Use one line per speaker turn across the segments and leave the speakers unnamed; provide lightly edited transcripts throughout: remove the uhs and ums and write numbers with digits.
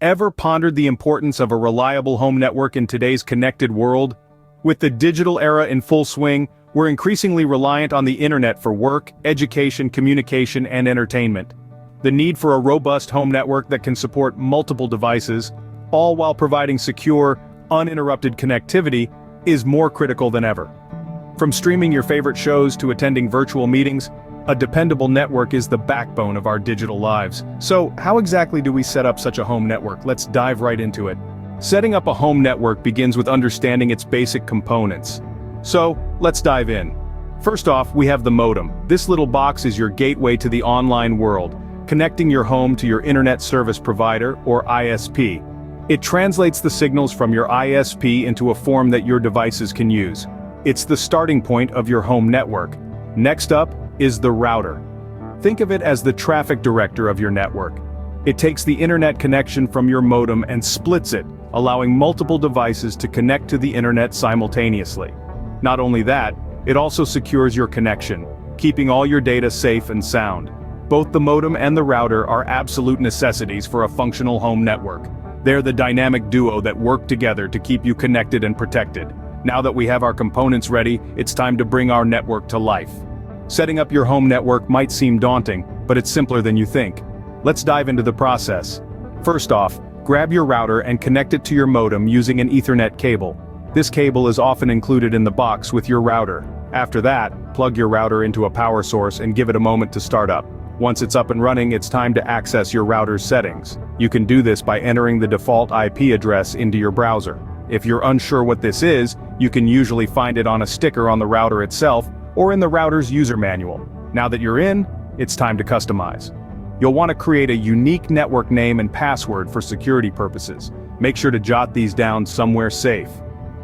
Ever pondered the importance of a reliable home network in today's connected world? With the digital era in full swing, we're increasingly reliant on the internet for work, education, communication, and entertainment. The need for a robust home network that can support multiple devices, all while providing secure, uninterrupted connectivity, is more critical than ever. From streaming your favorite shows to attending virtual meetings, a dependable network is the backbone of our digital lives. So, how exactly do we set up such a home network? Let's dive right into it. Setting up a home network begins with understanding its basic components. So, let's dive in. First off, we have the modem. This little box is your gateway to the online world, connecting your home to your internet service provider, or ISP. It translates the signals from your ISP into a form that your devices can use. It's the starting point of your home network. Next up is the router. Think of it as the traffic director of your network. It takes the internet connection from your modem and splits it, allowing multiple devices to connect to the internet simultaneously. Not only that, it also secures your connection, keeping all your data safe and sound. Both the modem and the router are absolute necessities for a functional home network. They're the dynamic duo that work together to keep you connected and protected. Now that we have our components ready, it's time to bring our network to life. Setting up your home network might seem daunting, but it's simpler than you think. Let's dive into the process. First off, grab your router and connect it to your modem using an Ethernet cable. This cable is often included in the box with your router. After that, plug your router into a power source and give it a moment to start up. Once it's up and running, it's time to access your router's settings. You can do this by entering the default IP address into your browser. If you're unsure what this is, you can usually find it on a sticker on the router itself, or in the router's user manual. Now that you're in, it's time to customize. You'll want to create a unique network name and password for security purposes. Make sure to jot these down somewhere safe.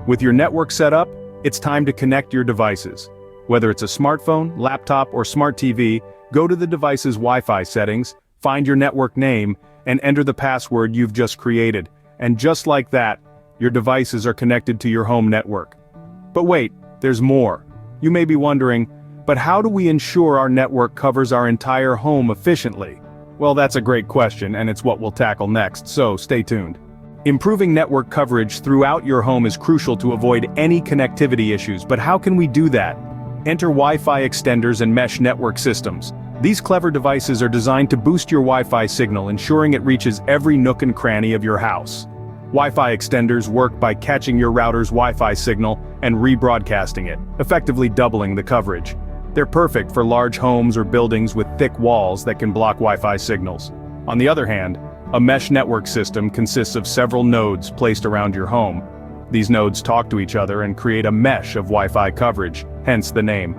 With your network set up, it's time to connect your devices. Whether it's a smartphone, laptop, or smart TV, go to the device's Wi-Fi settings, find your network name, and enter the password you've just created. And just like that, your devices are connected to your home network. But wait, there's more. You may be wondering, but how do we ensure our network covers our entire home efficiently? Well, that's a great question, and it's what we'll tackle next, so stay tuned. Improving network coverage throughout your home is crucial to avoid any connectivity issues, but how can we do that? Enter Wi-Fi extenders and mesh network systems. These clever devices are designed to boost your Wi-Fi signal, ensuring it reaches every nook and cranny of your house. Wi-Fi extenders work by catching your router's Wi-Fi signal and rebroadcasting it, effectively doubling the coverage. They're perfect for large homes or buildings with thick walls that can block Wi-Fi signals. On the other hand, a mesh network system consists of several nodes placed around your home. These nodes talk to each other and create a mesh of Wi-Fi coverage, hence the name.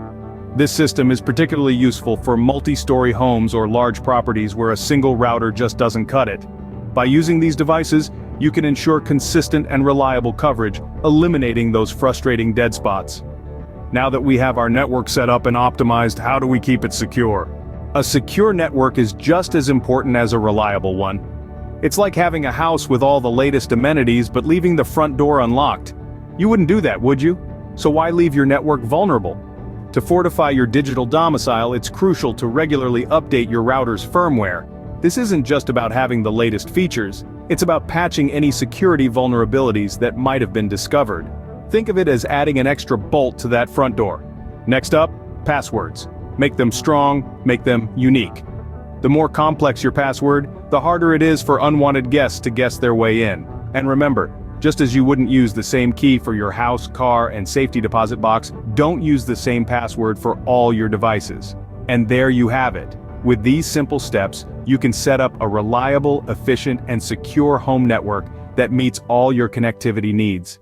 This system is particularly useful for multi-story homes or large properties where a single router just doesn't cut it. By using these devices, you can ensure consistent and reliable coverage, eliminating those frustrating dead spots. Now that we have our network set up and optimized, how do we keep it secure? A secure network is just as important as a reliable one. It's like having a house with all the latest amenities but leaving the front door unlocked. You wouldn't do that, would you? So why leave your network vulnerable? To fortify your digital domicile, it's crucial to regularly update your router's firmware. This isn't just about having the latest features, it's about patching any security vulnerabilities that might have been discovered. Think of it as adding an extra bolt to that front door. Next up, passwords. Make them strong, make them unique. The more complex your password, the harder it is for unwanted guests to guess their way in. And remember, just as you wouldn't use the same key for your house, car, and safety deposit box, don't use the same password for all your devices. And there you have it. With these simple steps, you can set up a reliable, efficient, and secure home network that meets all your connectivity needs.